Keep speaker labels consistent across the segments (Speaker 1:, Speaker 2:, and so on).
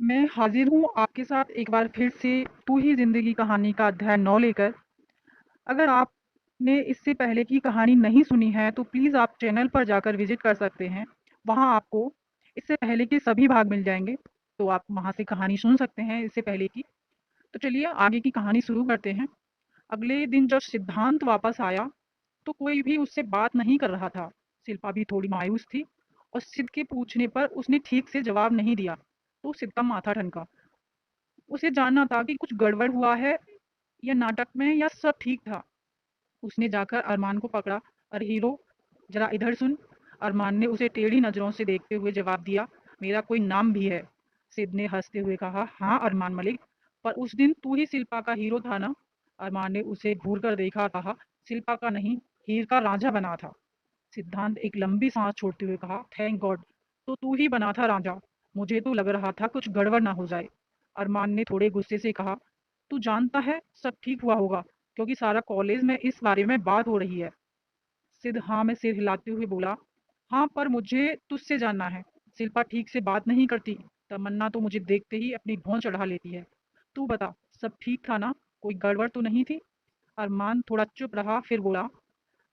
Speaker 1: मैं हाजिर हूँ आपके साथ एक बार फिर से तू ही ज़िंदगी कहानी का अध्याय 9 लेकर। अगर आपने इससे पहले की कहानी नहीं सुनी है तो प्लीज़ आप चैनल पर जाकर विज़िट कर सकते हैं। वहाँ आपको इससे पहले के सभी भाग मिल जाएँगे, तो आप वहाँ से कहानी सुन सकते हैं इससे पहले की। तो चलिए आगे की कहानी शुरू करते हैं। अगले दिन जब सिद्धांत वापस आया, तो कोई भी उससे बात नहीं कर रहा था। शिल्पा भी थोड़ी मायूस थी और सिद्ध के पूछने पर उसने ठीक से जवाब नहीं दिया, तो सिद्ध का माथा ठनका। उसे जानना था कि कुछ गड़बड़ हुआ है या नाटक में या सब ठीक था। उसने जाकर अरमान को पकड़ा। अरे हीरो, जरा इधर सुन। अरमान ने उसे टेढ़ी नजरों से देखते हुए जवाब दिया, मेरा कोई नाम भी है। सिद्ध ने हंसते हुए कहा, हाँ अरमान मलिक, पर उस दिन तू ही शिल्पा का हीरो था ना। अरमान ने उसे घूर कर देखा, कहा, शिल्पा का नहीं, हीर का रांझा बना था। सिद्धांत एक लंबी सांस छोड़ते हुए कहा, थैंक गॉड, तो तू ही बना था रांझा। मुझे तो लग रहा था कुछ गड़बड़ ना हो जाए। अरमान ने थोड़े गुस्से से कहा, तू जानता है सब ठीक हुआ होगा, क्योंकि सारा कॉलेज में इस बारे में बात हो रही है। सिद्ध हाँ में सिर हिलाते हुए बोला, हाँ पर मुझे तुझसे जानना है। शिल्पा ठीक से बात नहीं करती, तमन्ना तो मुझे देखते ही अपनी भौं चढ़ा लेती है। तू बता, सब ठीक था ना, कोई गड़बड़ तो नहीं थी। अरमान थोड़ा चुप रहा, फिर बोला,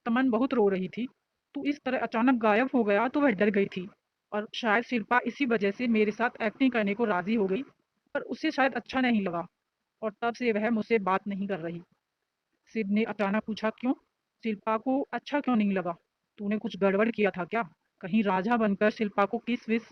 Speaker 1: तमन बहुत रो रही थी। तू इस तरह अचानक गायब हो गया तो वह डर गई थी, और शायद शिल्पा इसी वजह से मेरे साथ एक्टिंग करने को राजी हो गई, पर उसे शायद अच्छा नहीं लगा, और तब से वह मुझसे बात नहीं कर रही। सिड ने अचानक पूछा, क्यों? शिल्पा को अच्छा क्यों नहीं लगा? तूने कुछ गड़बड़ किया था क्या? कहीं राजा बनकर शिल्पा को किस विस?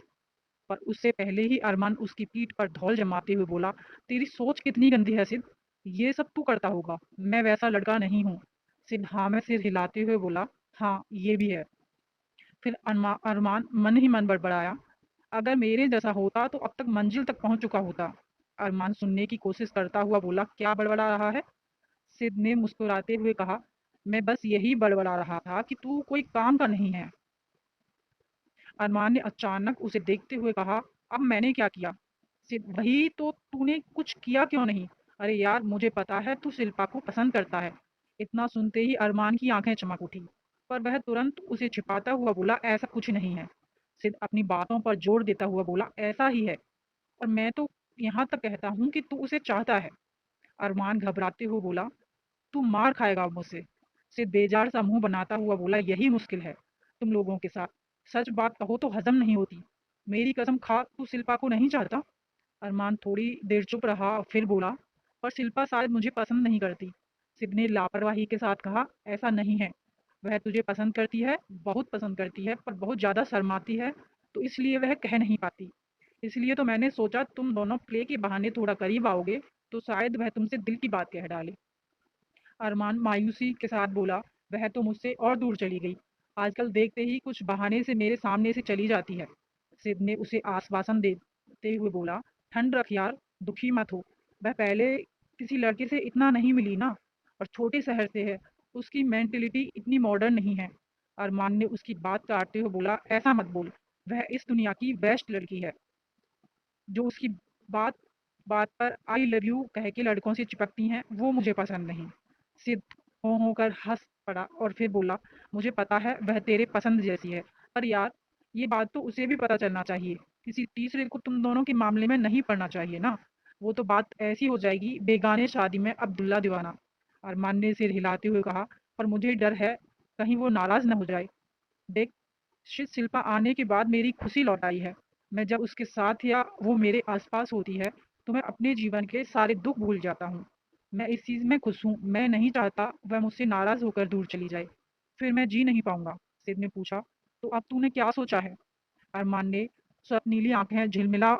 Speaker 1: पर उससे पहले ही अरमान उसकी पीठ पर धौल जमाते हुए बोला, तेरी सोच कितनी गंदी है सिद्ध। ये सब तू करता होगा, मैं वैसा लड़का नहीं हूँ। सिद्ध हाँ में सिर हिलाते हुए बोला, हाँ ये भी है। फिर अरमान मन ही मन बड़बड़ाया, अगर मेरे जैसा होता तो अब तक मंजिल तक पहुंच चुका होता। अरमान सुनने की कोशिश करता हुआ बोला, क्या बड़बड़ा रहा है? सिद्ध ने मुस्कुराते हुए कहा, मैं बस यही बड़बड़ा रहा था कि तू कोई काम का नहीं है। अरमान ने अचानक उसे देखते हुए कहा, अब मैंने क्या किया? सिद्ध, वही तो, तूने कुछ किया क्यों नहीं? अरे यार, मुझे पता है तू शिल्पा को पसंद करता है। इतना सुनते ही अरमान की आंखें चमक उठी, पर वह तुरंत उसे छिपाता हुआ बोला, ऐसा कुछ नहीं है। सिद्ध अपनी बातों पर जोर देता हुआ बोला, ऐसा ही है, और मैं तो यहाँ तक कहता हूँ कि तू उसे चाहता है। अरमान घबराते हुए बोला, तू मार खाएगा अब मुझसे। सिर्फ बेजार सा मुंह बनाता हुआ बोला, यही मुश्किल है तुम लोगों के साथ, सच बात कहो तो हजम नहीं होती। मेरी कसम खा, तू शिल्पा को नहीं चाहता? अरमान थोड़ी देर चुप रहा, फिर बोला, पर शिल्पा शायद मुझे पसंद नहीं करती। सिद्ध ने लापरवाही के साथ कहा, ऐसा नहीं है, वह तुझे पसंद करती है, बहुत पसंद करती है, पर बहुत ज़्यादा शर्माती है, तो इसलिए वह कह नहीं पाती। इसलिए तो मैंने सोचा तुम दोनों प्ले के बहाने थोड़ा करीब आओगे, तो शायद वह तुमसे दिल की बात कह डाले। अरमान मायूसी के साथ बोला, वह तो मुझसे और दूर चली गई, आजकल देखते ही कुछ बहाने से मेरे सामने से चली जाती है। सिद्ध ने उसे आश्वासन देते हुए बोला, ठंड रख यार, दुखी मत हो, वह पहले किसी लड़के से इतना नहीं मिली ना, और छोटे शहर से है, उसकी मेंटेलिटी इतनी मॉडर्न नहीं है। अरमान ने उसकी बात काटते हुए बोला, ऐसा मत बोल, वह इस दुनिया की बेस्ट लड़की है, जो उसकी बात बात पर आई लव यू कह के लड़कों से चिपकती हैं, वो मुझे पसंद नहीं। सिद्ध हो कर हंस पड़ा और फिर बोला, मुझे पता है वह तेरे पसंद जैसी है, पर यार ये बात तो उसे भी पता चलना चाहिए, किसी तीसरे को तुम दोनों के मामले में नहीं पड़ना चाहिए ना, वो तो बात ऐसी हो जाएगी बेगाने शादी में अब्दुल्ला दीवाना। अरमान ने सिर हिलाते हुए कहा, पर मुझे डर है कहीं वो नाराज न हो जाए। देख, शिल्पा आने के बाद मेरी खुशी लौट आई है। मैं जब उसके साथ या वो मेरे आसपास होती है, तो मैं अपने जीवन के सारे दुख भूल जाता हूँ। मैं इस चीज़ में खुश हूँ, मैं नहीं चाहता वह मुझसे नाराज़ होकर दूर चली जाए, फिर मैं जी नहीं पाऊंगा। सिद ने पूछा, तो अब तूने क्या सोचा है? अरमान ने स्वप्नीली आंखें झिलमिला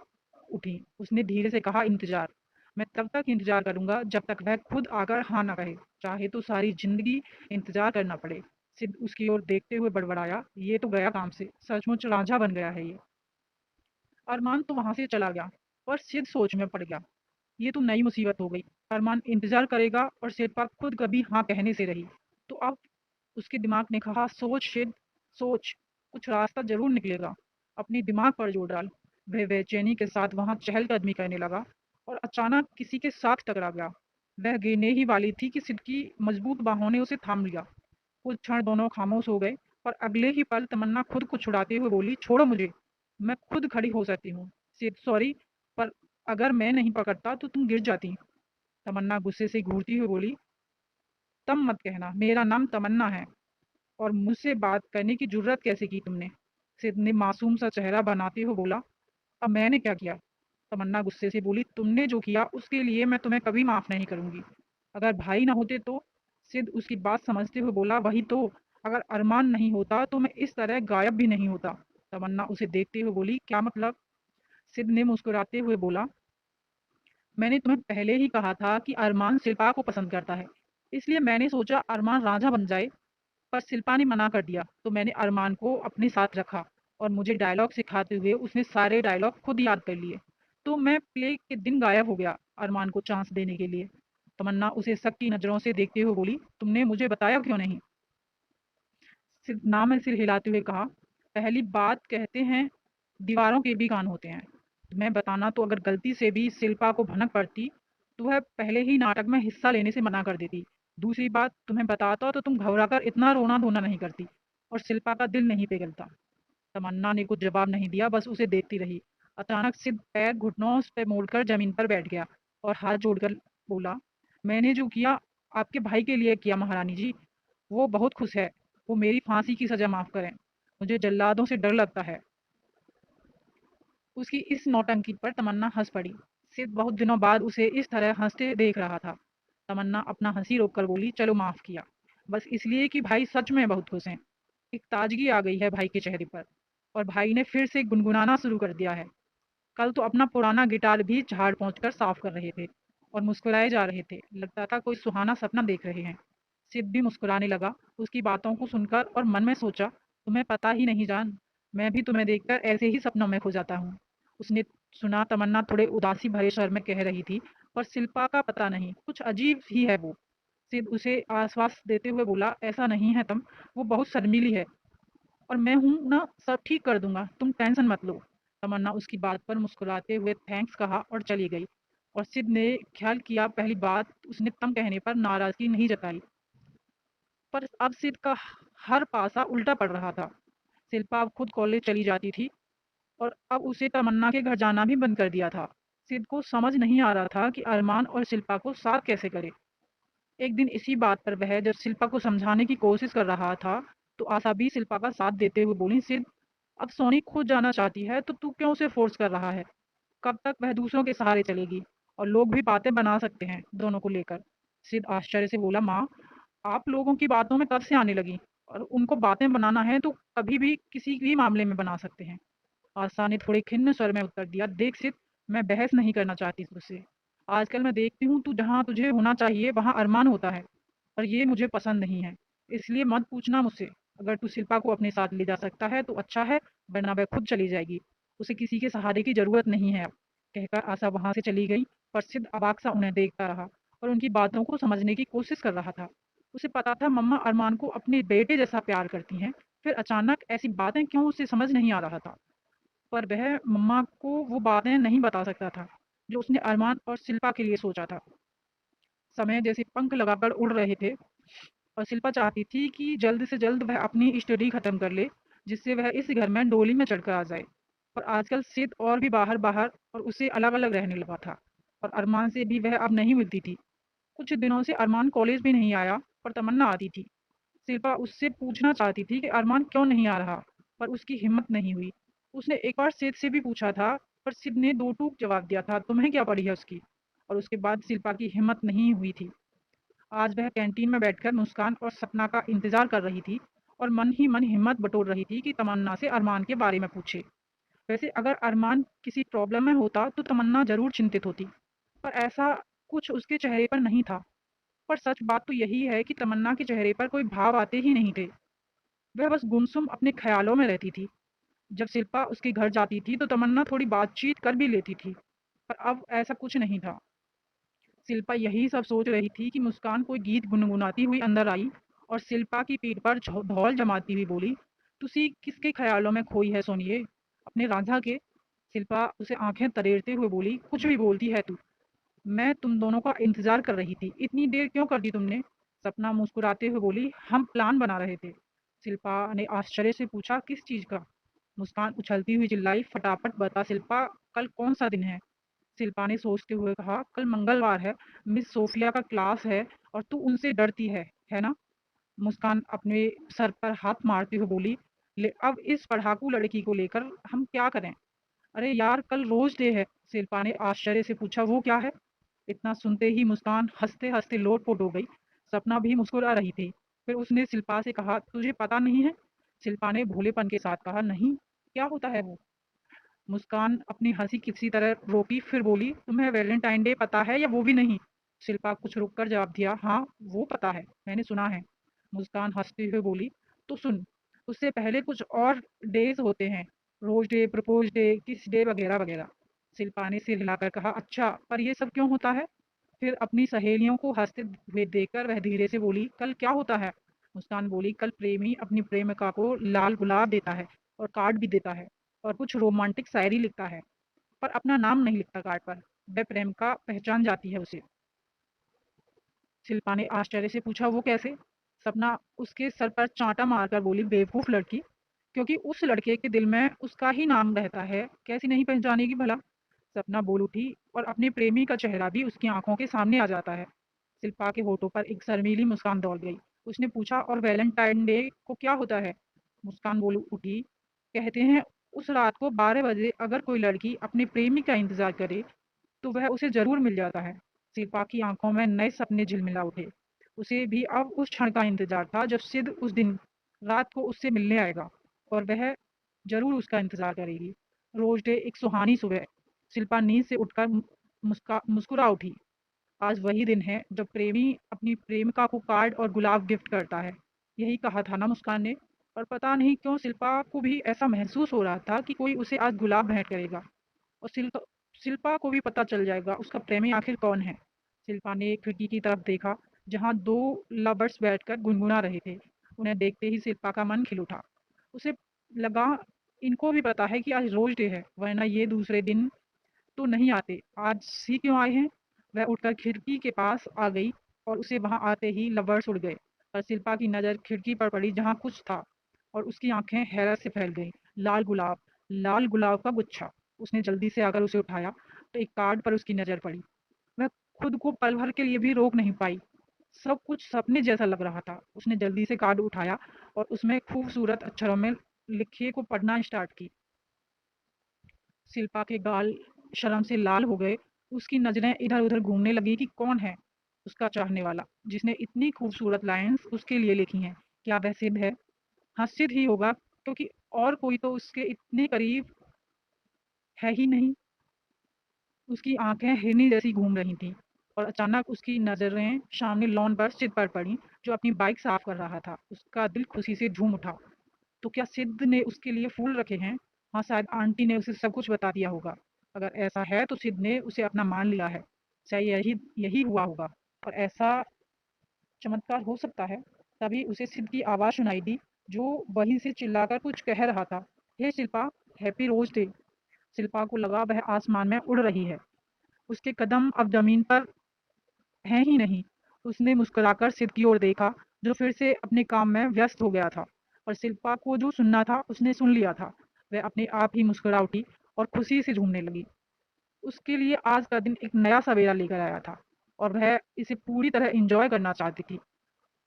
Speaker 1: उठी, उसने धीरे से कहा, इंतजार। मैं तब तक इंतजार करूंगा जब तक वह खुद आकर हाँ ना कहे, चाहे तो सारी जिंदगी इंतजार करना पड़े। सिद्ध उसकी ओर देखते हुए बड़बड़ाया, ये तो गया काम से, सचमुच रांझा बन गया है ये। अरमान तो वहां से चला गया, पर सिद्ध सोच में पड़ गया, ये तो नई मुसीबत हो गई। अरमान इंतजार करेगा और शिल्पा खुद कभी हाँ कहने से रही, तो अब उसके दिमाग ने कहा, सोच सिद्ध, सोच, कुछ रास्ता जरूर निकलेगा, अपने दिमाग पर जोर डाल। वह बेचैनी के साथ वहां चहलकदमी करने लगा और अचानक किसी के साथ टकरा गया। वह गिरने ही वाली थी कि सिद्ध की मजबूत बाहों ने उसे थाम लिया। कुछ क्षण दोनों खामोश हो गए, और अगले ही पल तमन्ना खुद को छुड़ाते हुए बोली, छोड़ो मुझे, मैं खुद खड़ी हो सकती हूँ। सिर्फ सॉरी, पर अगर मैं नहीं पकड़ता तो तुम गिर जाती। तमन्ना गुस्से से घूरती हुई बोली, तम मत कहना, मेरा नाम तमन्ना है। और मुझसे बात करने की जुर्रत कैसे की तुमने? सिद्ध ने मासूम सा चेहरा बनाते हुए बोला, अब मैंने क्या किया? तमन्ना गुस्से से बोली, तुमने जो किया उसके लिए मैं तुम्हें कभी माफ नहीं करूंगी। अगर भाई ना होते तो? सिद्ध उसकी बात समझते हुए बोला, वही तो, अगर अरमान नहीं होता तो मैं इस तरह गायब भी नहीं होता। तमन्ना उसे देखते हुए बोली, क्या मतलब? सिद्ध ने मुस्कुराते हुए बोला, मैंने तुम्हें पहले ही कहा था कि अरमान शिल्पा को पसंद करता है, इसलिए मैंने सोचा अरमान राजा बन जाए। पर शिल्पा ने मना कर दिया तो मैंने अरमान को अपने साथ रखा और मुझे डायलॉग सिखाते हुए उसने सारे डायलॉग खुद याद कर लिए। तो मैं प्ले के दिन गायब हो गया अरमान को चांस देने के लिए। तमन्ना उसे शक की नज़रों से देखते हुए बोली, तुमने मुझे बताया क्यों नहीं? सिर्फ ना में सिर हिलाते हुए कहा, पहली बात कहते हैं दीवारों के भी कान होते हैं। मैं बताना तो अगर गलती से भी शिल्पा को भनक पड़ती तो वह पहले ही नाटक में हिस्सा लेने से मना कर देती। दूसरी बात, तुम्हें बताता तो तुम घबराकर इतना रोना धोना नहीं करती और शिल्पा का दिल नहीं पिघलता। तमन्ना ने कुछ जवाब नहीं दिया, बस उसे देखती रही। अचानक सिद्ध पैर घुटनों पे मोड़कर जमीन पर बैठ गया और हाथ जोड़कर बोला, मैंने जो किया आपके भाई के लिए किया महारानी जी। वो बहुत खुश है। वो मेरी फांसी की सजा माफ करें। मुझे जल्लादों से डर लगता है। उसकी इस नौटंकी पर तमन्ना हंस पड़ी। सिद्ध बहुत दिनों बाद उसे इस तरह हंसते देख रहा था। तमन्ना अपना हंसी रोककर बोली, चलो माफ किया, बस इसलिए कि भाई सच में बहुत खुश हैं। एक ताजगी आ गई है भाई के चेहरे पर और भाई ने फिर से गुनगुनाना शुरू कर दिया है। कल तो अपना पुराना गिटार भी झाड़ पोंछ कर साफ कर रहे थे और मुस्कुराए जा रहे थे, लगता था कोई सुहाना सपना देख रहे हैं। सिद्ध भी मुस्कुराने लगा उसकी बातों को सुनकर और मन में सोचा, तुम्हें पता ही नहीं जान, मैं भी तुम्हें देखकर ऐसे ही सपनों में खो जाता हूँ। उसने सुना तमन्ना थोड़े उदासी भरे स्वर में कह रही थी, पर शिल्पा का पता नहीं, कुछ अजीब ही है वो। सिद्ध उसे आश्वास देते हुए बोला, ऐसा नहीं है तम, वो बहुत शर्मीली है और मैं हूं ना, सब ठीक कर दूंगा, तुम टेंशन मत लो। तमन्ना उसकी बात पर मुस्कुराते हुए थैंक्स कहा और चली गई। और सिद्ध ने ख्याल किया पहली बात उसने तम कहने पर नाराजगी नहीं जताई, पर अब सिद्ध का हर पासा उल्टा पड़ रहा था। शिल्पा अब खुद कॉलेज चली जाती थी और अब उसे तमन्ना के घर जाना भी बंद कर दिया था। सिद्ध को समझ नहीं आ रहा था कि अरमान और शिल्पा को साथ कैसे करे। एक दिन इसी बात पर वह जब शिल्पा को समझाने की कोशिश कर रहा था तो आशा भी शिल्पा का साथ देते हुए बोली, सिद्ध अब सोनी खुद जाना चाहती है तो तू क्यों उसे फोर्स कर रहा है? कब तक वह दूसरों के सहारे चलेगी? और लोग भी बातें बना सकते हैं दोनों को लेकर। सिद्ध आश्चर्य से बोला, माँ आप लोगों की बातों में कब से आने लगी? और उनको बातें बनाना है तो कभी भी किसी भी मामले में बना सकते हैं। आशा ने थोड़े खिन्न स्वर में उत्तर दिया, देख सिद्ध, मैं बहस नहीं करना चाहती तुझसे। आजकल मैं देखती हूँ तू जहाँ तुझे होना चाहिए वहाँ अरमान होता है और ये मुझे पसंद नहीं है। इसलिए मत पूछना मुझसे। अगर तू शिल्पा को अपने साथ ले जा सकता है तो अच्छा है, वरना वह खुद चली जाएगी। उसे किसी के सहारे की जरूरत नहीं है अब। कहकर आशा वहां से चली गई। पर सिद्ध अबाक सा उन्हें देखता रहा और उनकी बातों को समझने की कोशिश कर रहा था। उसे पता था मम्मा अरमान को अपने बेटे जैसा प्यार करती हैं, फिर अचानक ऐसी बातें क्यों उसे समझ नहीं आ रहा था। पर वह मम्मा को वो बातें नहीं बता सकता था जो उसने अरमान और शिल्पा के लिए सोचा था। समय जैसे पंख लगाकर उड़ रहे थे और शिल्पा चाहती थी कि जल्द से जल्द वह अपनी स्टडी खत्म कर ले, जिससे वह इस घर में डोली में चढ़कर आ जाए। पर आजकल सिद्ध और भी बाहर बाहर और उससे अलग अलग रहने लगा था और अरमान से भी वह अब नहीं मिलती थी। कुछ दिनों से अरमान कॉलेज भी नहीं आया, पर तमन्ना आती थी। शिल्पा उससे पूछना चाहती थी कि अरमान क्यों नहीं आ रहा, पर उसकी हिम्मत नहीं हुई। उसने एक बार सिद्ध से भी पूछा था, पर सिद्ध ने दो टूक जवाब दिया था, तुम्हें क्या पड़ी है उसकी। और उसके बाद शिल्पा की हिम्मत नहीं हुई थी। आज वह कैंटीन में बैठकर मुस्कान और सपना का इंतजार कर रही थी और मन ही मन हिम्मत बटोर रही थी कि तमन्ना से अरमान के बारे में पूछे। वैसे अगर अरमान किसी प्रॉब्लम में होता तो तमन्ना जरूर चिंतित होती, पर ऐसा कुछ उसके चेहरे पर नहीं था। पर सच बात तो यही है कि तमन्ना के चेहरे पर कोई भाव आते ही नहीं थे। वह बस गुमसुम अपने ख्यालों में रहती थी। जब शिल्पा उसके घर जाती थी तो तमन्ना थोड़ी बातचीत कर भी लेती थी, पर अब ऐसा कुछ नहीं था। शिल्पा यही सब सोच रही थी कि मुस्कान कोई गीत गुनगुनाती हुई अंदर आई और शिल्पा की पीठ पर धौल जमाती हुई बोली, तुसी किसके ख्यालों में खोई है सोनिए? अपने रांझा के? शिल्पा उसे आंखें तरेरते हुए बोली, कुछ भी बोलती है तू। मैं तुम दोनों का इंतजार कर रही थी, इतनी देर क्यों कर दी तुमने? सपना मुस्कुराते हुए बोली, हम प्लान बना रहे थे। शिल्पा ने आश्चर्य से पूछा, किस चीज का? मुस्कान उछलती हुई चिल्लाई, फटाफट बता शिल्पा, कल कौन सा दिन है? शिल्पा ने सोचते हुए कहा, कल मंगलवार है, मिस सोफिया का क्लास है और तू उनसे डरती है ना? मुस्कान अपने सर पर हाथ मारते हुए बोली, ले अब इस पढ़ाकू लड़की को लेकर हम क्या करें? अरे यार, कल रोज डे है। शिल्पा ने आश्चर्य से पूछा, वो क्या है? इतना सुनते ही मुस्कान हंसते हंसते लोटपोट हो गई। सपना भी मुस्कुरा रही थी। फिर उसने शिल्पा से कहा, तुझे पता नहीं है? शिल्पा ने भोलेपन के साथ कहा, नहीं, क्या होता है वो? मुस्कान अपनी हंसी किसी तरह रोकी, फिर बोली, तुम्हें वैलेंटाइन डे पता है या वो भी नहीं? शिल्पा कुछ रुककर जवाब दिया, हाँ वो पता है, मैंने सुना है। मुस्कान हंसते हुए बोली, तो सुन, उससे पहले कुछ और डेज होते हैं, रोज डे, प्रपोज डे, किस डे वगैरह वगैरह। शिल्पा ने सिर हिलाकर कहा, अच्छा, पर ये सब क्यों होता है? फिर अपनी सहेलियों को हंसते हुए देखकर वह धीरे से बोली, कल क्या होता है? मुस्कान बोली, कल प्रेमी अपनी प्रेमिका को लाल गुलाब देता है और कार्ड भी देता है और कुछ रोमांटिक शायरी लिखता है, पर अपना नाम नहीं लिखता कार्ड पर। वह प्रेमिका पहचान जाती है उसे। शिल्पा ने आश्चर्य से पूछा, वो कैसे? सपना उसके सर पर चांटा मारकर बोली, बेवकूफ लड़की, क्योंकि उस लड़के के दिल में उसका ही नाम रहता है, कैसी नहीं पहचानेगी भला? सपना बोल उठी और अपने प्रेमी का चेहरा भी उसकी आंखों के सामने आ जाता है। शिल्पा के होठों पर एक शर्मीली मुस्कान दौड़ गई। उसने पूछा, और वैलेंटाइन डे को क्या होता है? मुस्कान बोल उठी, कहते हैं उस रात को 12 बजे अगर कोई लड़की अपने प्रेमी का इंतजार करे तो वह उसे जरूर मिल जाता है। शिल्पा की आंखों में नए सपने झिलमिला उठे। उसे भी अब उस क्षण का इंतजार था जब सिद्ध उस दिन रात को उससे मिलने आएगा और वह जरूर उसका इंतजार करेगी। रोज डे एक सुहानी सुबह। शिल्पा नींद से उठकर मुस्कुरा उठी। आज वही दिन है जब प्रेमी अपनी प्रेमिका को कार्ड और गुलाब गिफ्ट करता है। यही कहा था ना मुस्कान ने? और पता नहीं क्यों शिल्पा को भी ऐसा महसूस हो रहा था कि कोई उसे आज गुलाब भेंट करेगा और शिल्पा को भी पता चल जाएगा उसका प्रेमी आखिर कौन है। शिल्पा ने खिड़की की तरफ देखा, जहां दो लवर्स बैठकर गुनगुना रहे थे। उन्हें देखते ही शिल्पा का मन खिल उठा। उसे लगा, इनको भी पता है कि आज रोज डे है, वरना ये दूसरे दिन तो नहीं आते, आज ही क्यों आए हैं? वह उठकर खिड़की के पास आ गई और उसे वहां आते ही लवर्स उड़ गए। पर शिल्पा की नज़र खिड़की पर पड़ी जहां कुछ था और उसकी आंखें हैरत से फैल गईं। लाल गुलाब, लाल गुलाब का गुच्छा। उसने जल्दी से आकर उसे उठाया तो एक कार्ड पर उसकी नज़र पड़ी। वह खुद को पल भर के लिए भी रोक नहीं पाई। सब कुछ सपने जैसा लग रहा था। उसने जल्दी से कार्ड उठाया और उसमें खूबसूरत अक्षरों में लिखे को पढ़ना स्टार्ट की। शिल्पा के गाल शर्म से लाल हो गए। उसकी नजरें इधर उधर घूमने लगी कि कौन है उसका चाहने वाला जिसने इतनी खूबसूरत लाइंस उसके लिए लिखी हैं। क्या वह सिद्ध है? हाँ, सिद्ध ही होगा, क्योंकि और कोई तो उसके इतने करीब है ही नहीं। उसकी आंखें हिरनी जैसी घूम रही थीं और अचानक उसकी नजरें सामने लॉन पर सिद्ध पर पड़ी, जो अपनी बाइक साफ कर रहा था। उसका दिल खुशी से झूम उठा। तो क्या सिद्ध ने उसके लिए फूल रखे हैं? हाँ, शायद आंटी ने उसे सब कुछ बता दिया होगा। अगर ऐसा है तो सिद्ध ने उसे अपना मान लिया है। शायद यही यही हुआ होगा। और ऐसा चमत्कार हो सकता है। तभी उसे सिद्ध की आवाज़ सुनाई दी, जो वहीं से चिल्लाकर कुछ कह रहा था, hey Shilpa, happy rose day. Shilpa को लगा वह आसमान में उड़ रही है। उसके कदम अब जमीन पर हैं ही नहीं। उसने मुस्कुराकर सिद्ध की ओर देखा, जो फिर से अपने काम में व्यस्त हो गया था। और शिल्पा को जो सुनना था उसने सुन लिया था। वह अपने आप ही मुस्कुरा उठी और खुशी से झूमने लगी। उसके लिए आज का दिन एक नया सवेरा लेकर आया था और वह इसे पूरी तरह एंजॉय करना चाहती थी।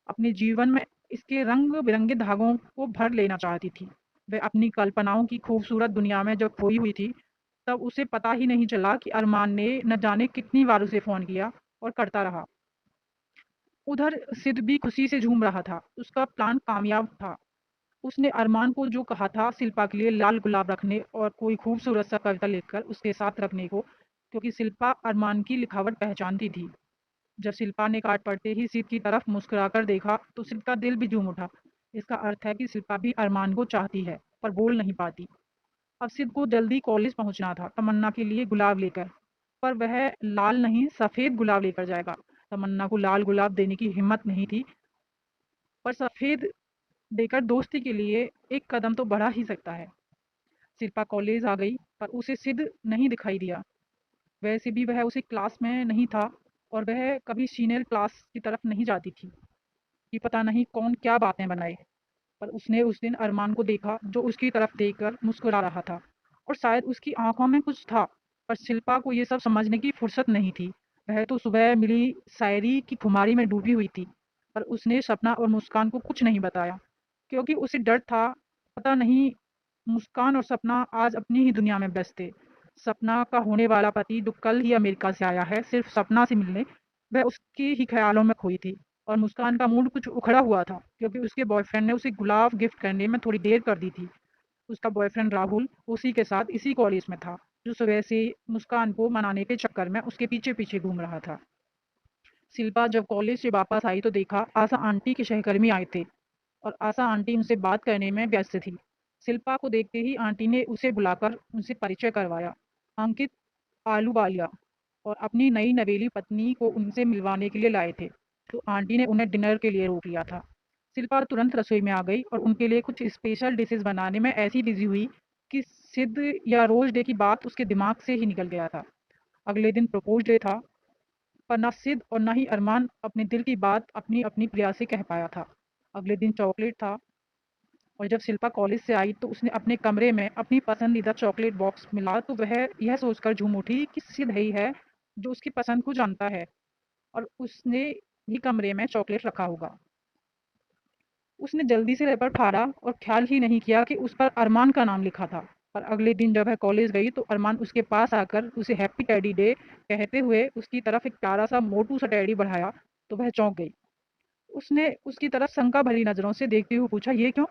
Speaker 1: अपने जीवन में इसके रंग बिरंगे धागों को भर लेना चाहती थी। वह अपनी कल्पनाओं की खूबसूरत दुनिया में जब खोई हुई थी, तब उसे पता ही नहीं चला कि अरमान ने न जाने कितनी बार उसे फ़ोन किया और करता रहा। उधर सिद्ध भी खुशी से झूम रहा था। उसका प्लान कामयाब था। उसने अरमान को जो कहा था शिल्पा के लिए लाल गुलाब रखने और कोई खूबसूरत सा कविता लिखकर उसके साथ रखने को, क्योंकि शिल्पा अरमान की लिखावट पहचानती थी। जब शिल्पा ने कार्ड पढ़ते ही सिद्ध की तरफ मुस्कुराकर देखा तो सिद्ध का दिल भी झूम उठा। इसका अर्थ है कि शिल्पा भी अरमान को चाहती है, पर बोल नहीं पाती। अब सिद्ध को जल्दी कॉलेज पहुंचना था तमन्ना के लिए गुलाब लेकर, पर वह लाल नहीं सफ़ेद गुलाब लेकर जाएगा। तमन्ना को लाल गुलाब देने की हिम्मत नहीं थी, पर सफ़ेद देकर दोस्ती के लिए एक कदम तो बढ़ा ही सकता है। शिल्पा कॉलेज आ गई, पर उसे सिद्ध नहीं दिखाई दिया। वैसे भी वह उसे क्लास में नहीं था और वह कभी सीनियर क्लास की तरफ नहीं जाती थी कि पता नहीं कौन क्या बातें बनाए। पर उसने उस दिन अरमान को देखा, जो उसकी तरफ देखकर मुस्कुरा रहा था और शायद उसकी आंखों में कुछ था, पर शिल्पा को ये सब समझने की फुर्सत नहीं थी। वह तो सुबह मिली शायरी की खुमारी में डूबी हुई थी। पर उसने सपना और मुस्कान को कुछ नहीं बताया, क्योंकि उसे डर था, पता नहीं मुस्कान और सपना आज अपनी ही दुनिया में व्यस्त थे। सपना का होने वाला पति जो कल ही अमेरिका से आया है सिर्फ सपना से मिलने, वह उसके ही ख्यालों में खोई थी। और मुस्कान का मूड कुछ उखड़ा हुआ था, क्योंकि उसके बॉयफ्रेंड ने उसे गुलाब गिफ्ट करने में थोड़ी देर कर दी थी। उसका बॉयफ्रेंड राहुल उसी के साथ इसी कॉलेज में था, जो सुबह से मुस्कान को मनाने के चक्कर में उसके पीछे पीछे घूम रहा था। शिल्पा जब कॉलेज से वापस आई तो देखा आशा आंटी के सहकर्मी आए थे, और आशा आंटी उनसे बात करने में व्यस्त थी। शिल्पा को देखते ही आंटी ने उसे बुलाकर उनसे परिचय करवाया। अंकित आलूवालिया और अपनी नई नवेली पत्नी को उनसे मिलवाने के लिए लाए थे, तो आंटी ने उन्हें डिनर के लिए रोक लिया था। शिल्पा तुरंत रसोई में आ गई और उनके लिए कुछ स्पेशल डिशेस बनाने में ऐसी बिजी हुई कि सिद्ध या रोज डे की बात उसके दिमाग से ही निकल गया था। अगले दिन प्रपोज डे था, पर न सिद्ध और न ही अरमान अपने दिल की बात अपनी अपनी प्रिया से कह पाया था। अगले दिन चॉकलेट था, और जब शिल्पा कॉलेज से आई तो उसने अपने कमरे में अपनी पसंदीदा चॉकलेट बॉक्स मिला तो वह यह सोचकर झूम उठी कि सिद्ध ही है जो उसकी पसंद को जानता है, और उसने ही कमरे में चॉकलेट रखा होगा। उसने जल्दी से रैपर फाड़ा और ख्याल ही नहीं किया कि उस पर अरमान का नाम लिखा था। पर अगले दिन जब वह कॉलेज गई तो अरमान उसके पास आकर उसे हैप्पी टेडी डे कहते हुए उसकी तरफ एक प्यारा सा मोटू सा टेडी बढ़ाया, तो वह चौंक गई। उसने उसकी तरफ शंका भरी नजरों से देखते हुए पूछा, ये क्यों?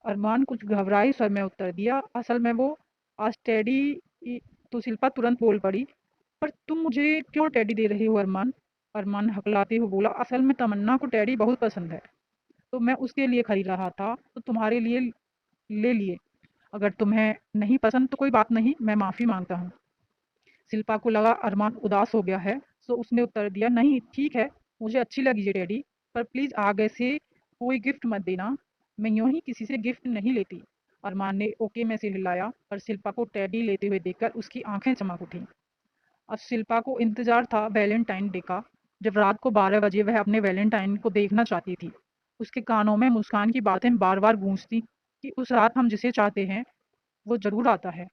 Speaker 1: अरमान कुछ घबराई स्वर में उत्तर दिया, असल में वो आज टेडी। तो शिल्पा तुरंत बोल पड़ी, पर तुम मुझे क्यों टेडी दे रही हो अरमान? अरमान हकलाते हुए बोला, असल में तमन्ना को टेडी बहुत पसंद है, तो मैं उसके लिए खरीद रहा था, तो तुम्हारे लिए ले लिए। अगर तुम्हें नहीं पसंद तो कोई बात नहीं, मैं माफ़ी मांगता हूँ। शिल्पा को लगा अरमान उदास हो गया है, तो उसने उत्तर दिया, नहीं ठीक है, मुझे अच्छी लगी ये टेडी, पर प्लीज़ आगे से कोई गिफ्ट मत देना, मैं यूं ही किसी से गिफ्ट नहीं लेती। अरमान ने ओके में सिर हिलाया, पर शिल्पा को टेडी लेते हुए देखकर उसकी आंखें चमक उठी। अब शिल्पा को इंतजार था वैलेंटाइन डे का, जब रात को 12 बजे वह अपने वैलेंटाइन को देखना चाहती थी। उसके कानों में मुस्कान की बातें बार बार गूंजती कि उस रात हम जिसे चाहते हैं वो जरूर आता है।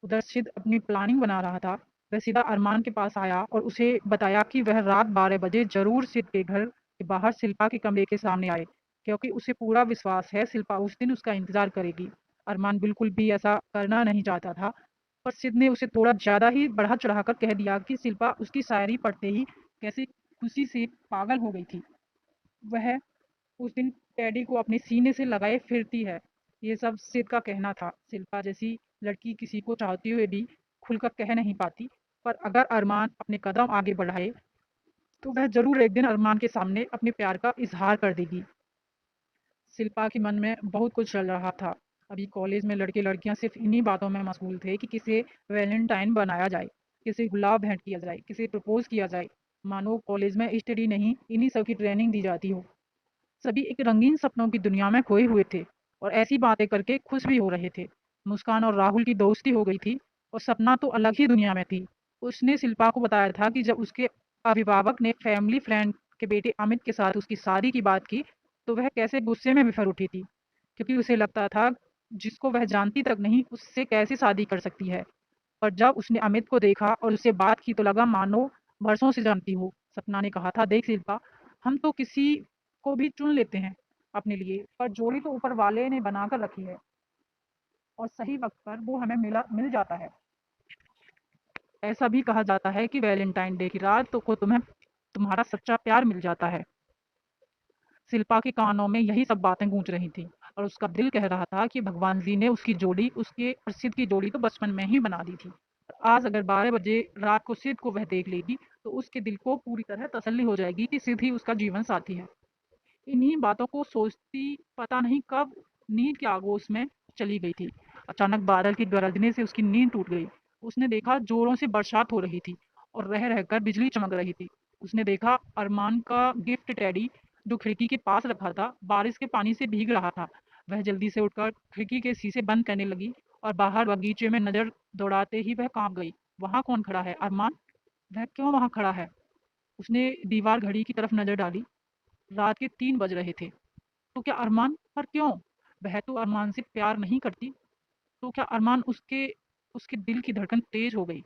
Speaker 1: उधर सिद्ध अपनी प्लानिंग बना रहा था। वह सीधा अरमान के पास आया और उसे बताया कि वह रात 12 बजे जरूर सिद्ध के घर के बाहर शिल्पा के कमरे के सामने आए, क्योंकि उसे पूरा विश्वास है शिल्पा उस दिन उसका इंतजार करेगी। अरमान बिल्कुल भी ऐसा करना नहीं चाहता था, पर सिद्ध ने उसे थोड़ा ज्यादा ही बढ़ा चढ़ाकर कह दिया कि शिल्पा उसकी शायरी पढ़ते ही कैसे खुशी से पागल हो गई थी। वह उस दिन टेडी को अपने सीने से लगाए फिरती है। ये सब सिद्ध का कहना था। शिल्पा जैसी लड़की किसी को चाहते हुए भी खुलकर कह नहीं पाती, पर अगर अरमान अपने कदम आगे बढ़ाए तो वह जरूर एक दिन अरमान के सामने अपने प्यार का इजहार कर देगी। शिल्पा के मन में बहुत कुछ चल रहा था। अभी कॉलेज में लड़के लड़कियां सिर्फ इन्हीं बातों में मशगूल थे कि किसे वैलेंटाइन बनाया जाए, किसे गुलाब भेंट किया जाए, किसे प्रपोज किया जाए। मानो कॉलेज में स्टडी नहीं, इन्हीं सब की ट्रेनिंग दी जाती हो। सभी एक रंगीन सपनों की दुनिया में खोए हुए थे, और ऐसी बातें करके खुश भी हो रहे थे। मुस्कान और राहुल की दोस्ती हो गई थी, और सपना तो अलग ही दुनिया में थी। उसने शिल्पा को बताया था कि जब उसके अभिभावक ने फैमिली फ्रेंड के बेटे अमित के साथ उसकी शादी की बात की तो वह कैसे गुस्से में बिफर उठी थी, क्योंकि उसे लगता था जिसको वह जानती तक नहीं उससे कैसे शादी कर सकती है। पर जब उसने अमित को देखा और उससे बात की तो लगा मानो बरसों से जानती हो। सपना ने कहा था, देख शिल्पा, हम तो किसी को भी चुन लेते हैं अपने लिए, पर जोड़ी तो ऊपर वाले ने बनाकर रखी है, और सही वक्त पर वो हमें मिल जाता है। ऐसा भी कहा जाता है कि वैलेंटाइन डे की रात तो को तुम्हें तुम्हारा सच्चा प्यार मिल जाता है। शिल्पा के कानों में यही सब बातें गूंज रही थी, और उसका दिल कह रहा था कि भगवान जी ने उसकी जोड़ी, उसके और सिद्ध की जोड़ी तो बचपन में ही बना दी थी। आज अगर 12 बजे रात को सिद्ध को वह देख लेगी तो उसके दिल को पूरी तरह तसल्ली हो जाएगी कि सिद्ध ही उसका जीवन साथी है। इन्हीं बातों को सोचती पता नहीं कब नींद के आगोश में चली गई थी। अचानक बादल की गरजने से उसकी नींद टूट गई। उसने देखा जोरों से बरसात हो रही थी, और रह रहकर बिजली चमक रही थी। उसने देखा अरमान का गिफ्ट टेडी जो खिड़की के पास रखा था बारिश के पानी से भीग रहा था। वह जल्दी से उठकर खिड़की के शीशे बंद करने लगी, और बाहर बगीचे में नजर दौड़ाते ही वह कांप गई। वहां कौन खड़ा है? अरमान? वह क्यों वहां खड़ा है? उसने दीवार घड़ी की तरफ नजर डाली। रात के 3 बज रहे थे। तो क्या अरमान? पर क्यों? वह तो अरमान से प्यार नहीं करती। तो क्या अरमान उसके उसके दिल की धड़कन तेज हो गई?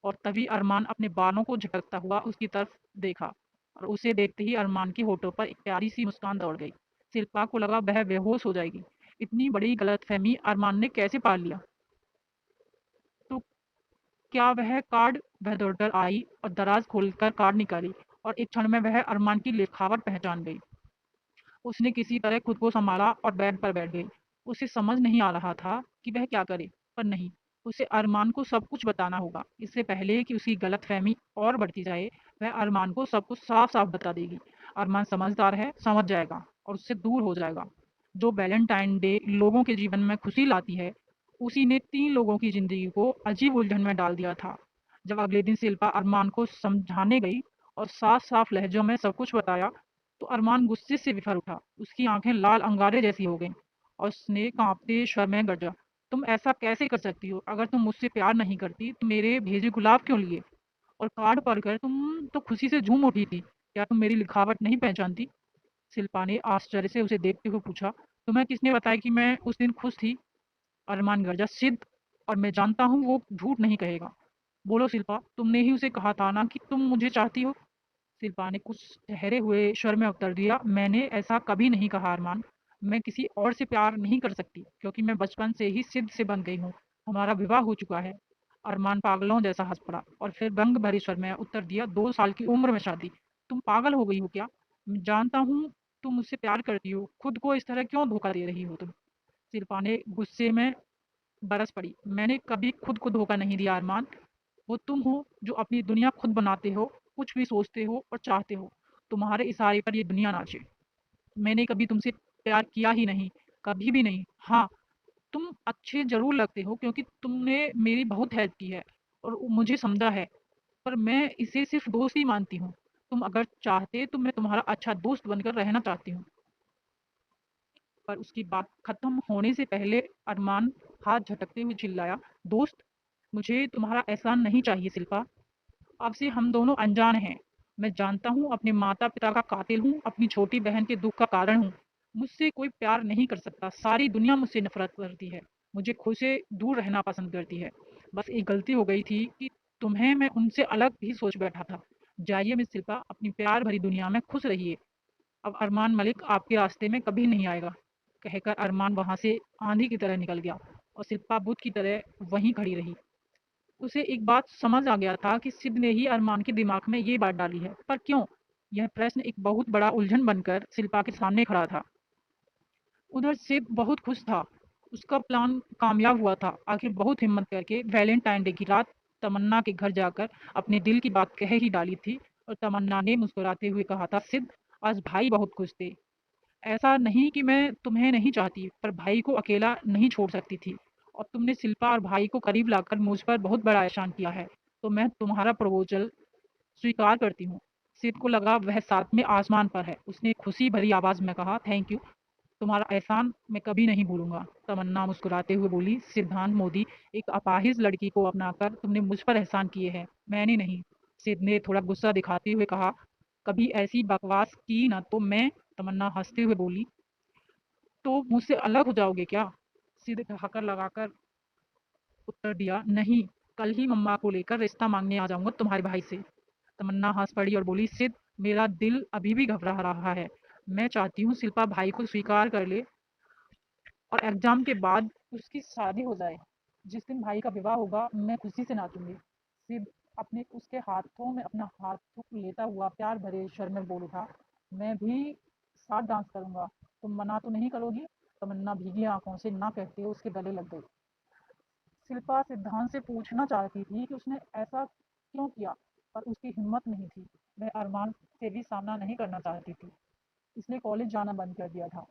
Speaker 1: और तभी अरमान अपने बालों को झटकता हुआ उसकी तरफ देखा और उसे देखते ही अरमान के होठों पर एक प्यारी सी मुस्कान दौड़ गई। शिल्पा को लगा वह बेहोश हो जाएगी। इतनी बड़ी गलतफहमी अरमान ने कैसे पाल लिया? तो क्या वह दौड़कर आई और दराज खोलकर कार्ड निकाली और एक क्षण में वह अरमान की लिखावट पहचान गई। उसने किसी तरह खुद को संभाला और बेड पर बैठ गई। उसे समझ नहीं आ रहा था कि वह क्या करे, पर नहीं, उसे अरमान को सब कुछ बताना होगा। इससे पहले कि उसकी गलतफहमी और बढ़ती जाए, वह अरमान को सब कुछ साफ-साफ बता देगी। अरमान समझदार है, समझ जाएगा और उससे दूर हो जाएगा। जो वैलेंटाइन डे लोगों के जीवन में खुशी लाती है, उसी ने 3 लोगों की ज़िंदगी को अजीब उलझन में डाल दिया था। जब अगले दिन शिल्पा अरमान को समझाने गई और साफ-साफ लहज़ों में सब कुछ बताया, तो अरमान गुस्से से बिफर उठा। उसकी आंखें लाल अंगारे जैसी हो गईं और उसने कांपते स्वर में गरजा, तुम ऐसा कैसे कर सकती हो? अगर तुम मुझसे प्यार नहीं करती तो मेरे भेजे गुलाब क्यों लिए? और कार्ड पढ़कर तुम तो खुशी से झूम उठी थी। क्या तुम मेरी लिखावट नहीं पहचानती? शिल्पा ने आश्चर्य से उसे देखते हुए पूछा, तुम्हें किसने बताया कि मैं उस दिन खुश थी? अरमान गरजा, सिद्ध, और मैं जानता हूँ वो झूठ नहीं कहेगा। बोलो शिल्पा, तुमने ही उसे कहा था ना कि तुम मुझे चाहती हो? शिल्पा ने कुछ ठहरे हुए स्वर में उत्तर दिया, मैंने ऐसा कभी नहीं कहा अरमान। मैं किसी और से प्यार नहीं कर सकती क्योंकि मैं बचपन से ही सिद्ध से बन गई हूँ। हमारा विवाह हो चुका है। अरमान पागलों जैसा हंस पड़ा और फिर व्यंग भरे स्वर में उत्तर दिया, 2 साल की उम्र में शादी? तुम पागल हो गई हो क्या? मैं जानता हूँ तुम मुझसे प्यार करती हो, खुद को इस तरह क्यों धोखा दे रही हो तुम? शिल्पा ने गुस्से में बरस पड़ी, मैंने कभी खुद को धोखा नहीं दिया अरमान। वो तुम हो जो अपनी दुनिया खुद बनाते हो, कुछ भी सोचते हो और चाहते हो। तुम्हारे इशारे पर ये दुनिया नाचे। मैंने कभी तुमसे प्यार किया ही नहीं, कभी भी नहीं। हाँ, तुम अच्छे ज़रूर लगते हो क्योंकि तुमने मेरी बहुत हेल्प की है और मुझे समझा है, पर मैं इसे सिर्फ़ दोस्त ही मानती हूँ। तुम अगर चाहते तो मैं तुम्हारा अच्छा दोस्त बनकर रहना चाहती हूँ। पर उसकी बात खत्म होने से पहले अरमान हाथ झटकते हुए चिल्लाया, दोस्त? मुझे तुम्हारा एहसान नहीं चाहिए शिल्पा। अब से हम दोनों अनजान हैं। मैं जानता हूँ अपने माता-पिता का कातिल हूँ, अपनी छोटी बहन के दुःख का कारण हूँ। मुझसे कोई प्यार नहीं कर सकता, सारी दुनिया मुझसे नफ़रत करती है, मुझे खुद से दूर रहना पसंद करती है। बस एक गलती हो गई थी कि तुम्हें मैं उनसे अलग भी सोच बैठा था। जाइए मिस शिल्पा, अपनी प्यार भरी दुनिया में खुश रहिए। अब अरमान मलिक आपके रास्ते में कभी नहीं आएगा। कहकर अरमान वहाँ से आंधी की तरह निकल गया और शिल्पा बुत की तरह वहीं खड़ी रही। उसे एक बात समझ आ गया था कि सिद्ध ने ही अरमान के दिमाग में ये बात डाली है, पर क्यों? यह प्रश्न एक बहुत बड़ा उलझन बनकर शिल्पा के सामने खड़ा था। उधर सिद्ध बहुत खुश था। उसका प्लान कामयाब हुआ था। आखिर बहुत हिम्मत करके वैलेंटाइन डे की रात तमन्ना के घर जाकर अपने दिल की बात कह ही डाली थी और तमन्ना ने मुस्कुराते हुए कहा था, सिद्ध, आज भाई बहुत खुश थे। ऐसा नहीं कि मैं तुम्हें नहीं चाहती, पर भाई को अकेला नहीं छोड़ सकती थी। और तुमने शिल्पा और भाई को करीब लाकर मुझ पर बहुत बड़ा एहसान किया है, तो मैं तुम्हारा प्रपोजल स्वीकार करती हूँ। सिद को लगा वह साथ में आसमान पर है। उसने खुशी भरी आवाज़ में कहा, थैंक यू, तुम्हारा एहसान मैं कभी नहीं भूलूंगा। तमन्ना मुस्कुराते हुए बोली, सिद्धांत मोदी, एक अपाहिज लड़की को अपनाकर तुमने मुझ पर एहसान किए हैं, मैंने नहीं। सिद ने थोड़ा गुस्सा दिखाते हुए कहा, कभी ऐसी बकवास की ना तो मैं। तमन्ना हंसते हुए बोली, तो मुझसे अलग हो जाओगे क्या? सिद ठहाकर लगाकर उत्तर दिया, नहीं, कल ही मम्मा को लेकर रिश्ता मांगने आ जाऊंगा तुम्हारे भाई से। तमन्ना हंस पड़ी और बोली, सिद, मेरा दिल अभी भी घबरा रहा है। मैं चाहती हूँ शिल्पा भाई को स्वीकार कर ले और एग्जाम के बाद उसकी शादी हो जाए। जिस दिन भाई का विवाह होगा मैं खुशी से नाचूंगी। सिद अपने उसके हाथों में अपना हाथ लेता हुआ प्यार भरे स्वर में बोल उठा, मैं भी साथ डांस करूंगा। तुम मना तो नहीं करोगी? तमन्ना भीगी आंखों से ना कहते हुए उसके गले लग गई। शिल्पा सिद्धांत से पूछना चाहती थी कि उसने ऐसा क्यों किया, पर उसकी हिम्मत नहीं थी। वह अरमान से भी सामना नहीं करना चाहती थी, इसलिए कॉलेज जाना बंद कर दिया था।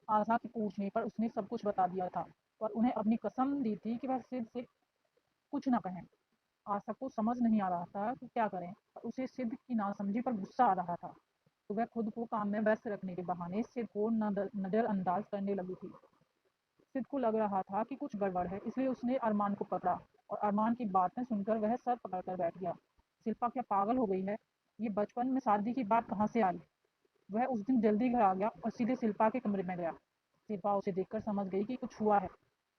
Speaker 1: आशा के पूछने पर उसने सब कुछ बता दिया था, पर उन्हें अपनी कसम दी थी कि वह सिद्ध से कुछ न कहें। आशा को समझ नहीं आ रहा था कि क्या करें, पर उसे सिद्ध की नासमझी पर गुस्सा आ रहा था, तो वह खुद को काम में व्यस्त रखने के बहाने सिद्ध को नज़रअंदाज करने लगी थी। सिद्ध को लग रहा था कि कुछ गड़बड़ है, इसलिए उसने अरमान को पकड़ा और अरमान की बातें सुनकर वह सर पकड़कर बैठ गया। शिल्पा क्या पागल हो गई है? ये बचपन में शादी की बात कहाँ से आई? वह उस दिन जल्दी घर आ गया और सीधे शिल्पा के कमरे में गया। शिल्पा उसे देखकर समझ गई कि कुछ हुआ है,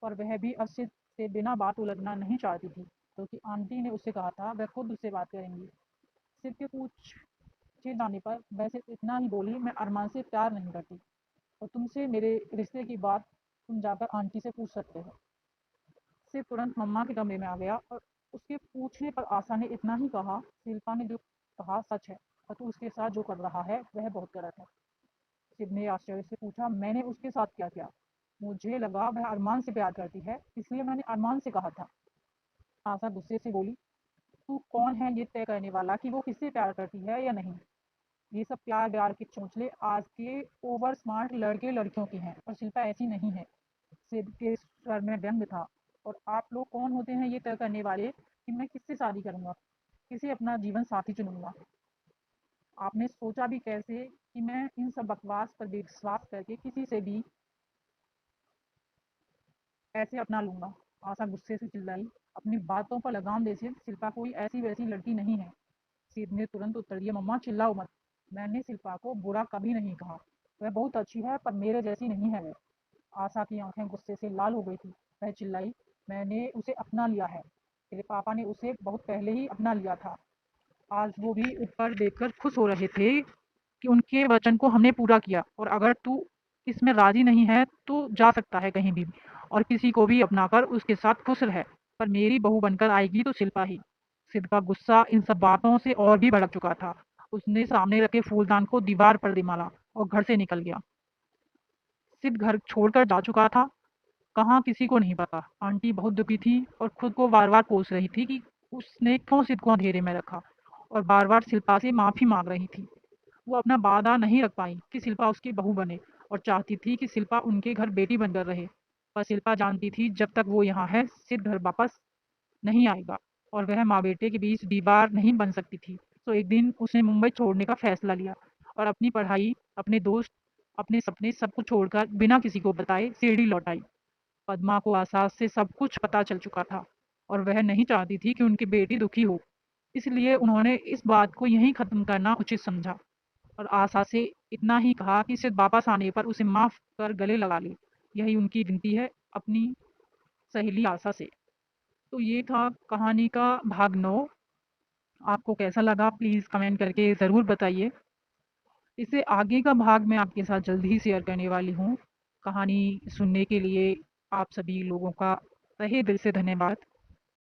Speaker 1: पर वह भी अब सिद्ध से बिना बात उलझना नहीं चाहती थी। तो कि आंटी ने उससे कहा था वह खुद उससे बात करेंगी। सिर्फ के पूछे जाने पर वह सिर्फ इतना ही बोली, मैं अरमान से प्यार नहीं करती और तुमसे मेरे रिश्ते की बात तुम जाकर आंटी से पूछ सकते हो। सिर्फ तुरंत मम्मा के कमरे में आ गया और उसके पूछने पर आशा ने इतना ही कहा, शिल्पा ने जो कहा सच है और तू उसके साथ जो कर रहा है वह बहुत गलत है। शिव ने आश्चर्य से पूछा, मैंने उसके साथ क्या किया? मुझे लगा वह अरमान से प्यार करती है, इसलिए मैंने अरमान से कहा था। आशा गुस्से से बोली, तू कौन है ये तय करने वाला कि वो किससे प्यार करती है या नहीं? ये सब प्यार व्यार के चोंचले आज के ओवर स्मार्ट लड़के लड़कियों की हैं और शिल्पा ऐसी नहीं है। सिद्ध के स्वर में व्यंग था। और आप लोग कौन होते हैं ये तय करने वाले कि मैं किससे शादी करूंगा, किसे अपना जीवन साथी चुनूंगा? आपने सोचा भी कैसे कि मैं इन सब बकवास पर विश्वास करके किसी से भी ऐसे अपना लूंगा? आशा गुस्से से चिल्लाई, अपनी बातों पर लगाम दे सिर्फ, शिल्पा कोई ऐसी वैसी लड़की नहीं है। सिद्ध ने तुरंत उत्तर दिया, मम्मा चिल्लाओ मत, मैंने शिल्पा को बुरा कभी नहीं कहा, वह बहुत अच्छी है पर मेरे जैसी नहीं है वह। आशा की आंखें गुस्से से लाल हो गई थी। वह चिल्लाई, मैंने उसे अपना लिया है, तेरे पापा ने उसे बहुत पहले ही अपना लिया था। आज वो भी ऊपर देखकर खुश हो रहे थे कि उनके वचन को हमने पूरा किया और अगर तू इसमें राजी नहीं है तो जा सकता है कहीं भी और किसी को भी अपनाकर उसके साथ खुश रह, पर मेरी बहू बनकर आएगी तो शिल्पा ही। सिद्ध का गुस्सा इन सब बातों से और भी भड़क चुका था। उसने सामने रखे फूलदान को दीवार पर दे मारा और घर से निकल गया। सिद्ध घर छोड़कर जा चुका था, कहाँ किसी को नहीं पता। आंटी बहुत दुखी थी और खुद को बार बार कोस रही थी कि उसने क्यों सिद्ध को अंधेरे में रखा और बार बार शिल्पा से माफी मांग रही थी। वो अपना वादा नहीं रख पाई कि शिल्पा उसकी बहू बने और चाहती थी कि शिल्पा उनके घर बेटी बनकर रहे। पर शिल्पा जानती थी जब तक वो यहाँ है सिद्ध घर वापस नहीं आएगा और वह माँ बेटे के बीच दीवार नहीं बन सकती थी। तो एक दिन उसने मुंबई छोड़ने का फैसला लिया और अपनी पढ़ाई, अपने दोस्त, अपने सपने सब कुछ छोड़कर बिना किसी को बताए शिरडी लौट आई। पद्मा को आशा से सब कुछ पता चल चुका था और वह नहीं चाहती थी कि उनकी बेटी दुखी हो, इसलिए उन्होंने इस बात को यहीं खत्म करना उचित समझा और आशा से इतना ही कहा कि सिर्फ वापस आने पर उसे माफ कर गले लगा ले। यही उनकी विनती है अपनी सहेली आशा से। तो ये था कहानी का भाग 9। आपको कैसा लगा प्लीज़ कमेंट करके ज़रूर बताइए। इससे आगे का भाग मैं आपके साथ जल्द ही शेयर करने वाली हूँ। कहानी सुनने के लिए आप सभी लोगों का तहे दिल से धन्यवाद।